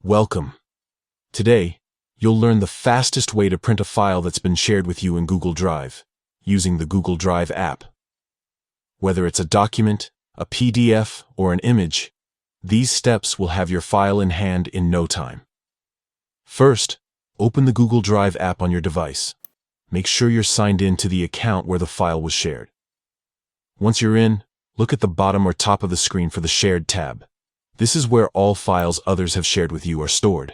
Welcome. Today, you'll learn the fastest way to print a file that's been shared with you in Google Drive, using the Google Drive app. Whether it's a document, a PDF, or an image, these steps will have your file in hand in no time. First, open the Google Drive app on your device. Make sure you're signed in to the account where the file was shared. Once you're in, look at the bottom or top of the screen for the Shared tab. This is where all files others have shared with you are stored.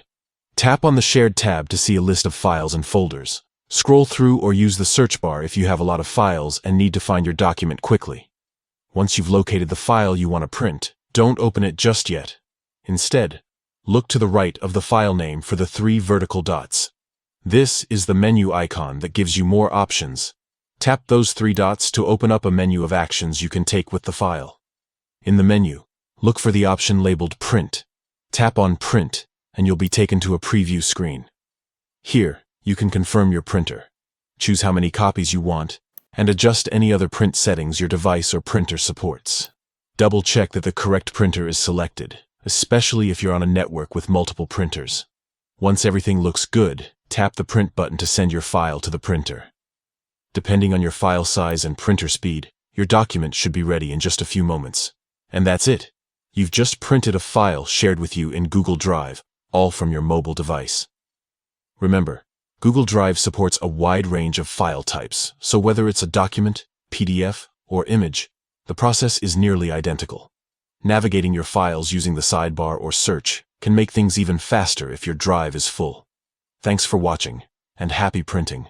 Tap on the Shared tab to see a list of files and folders. Scroll through or use the search bar if you have a lot of files and need to find your document quickly. Once you've located the file you want to print, don't open it just yet. Instead, look to the right of the file name for the 3 vertical dots. This is the menu icon that gives you more options. Tap those 3 dots to open up a menu of actions you can take with the file. In the menu, look for the option labeled Print. Tap on Print, and you'll be taken to a preview screen. Here, you can confirm your printer, choose how many copies you want, and adjust any other print settings your device or printer supports. Double-check that the correct printer is selected, especially if you're on a network with multiple printers. Once everything looks good, tap the Print button to send your file to the printer. Depending on your file size and printer speed, your document should be ready in just a few moments. And that's it. You've just printed a file shared with you in Google Drive, all from your mobile device. Remember, Google Drive supports a wide range of file types, so whether it's a document, PDF, or image, the process is nearly identical. Navigating your files using the sidebar or search can make things even faster if your drive is full. Thanks for watching, and happy printing.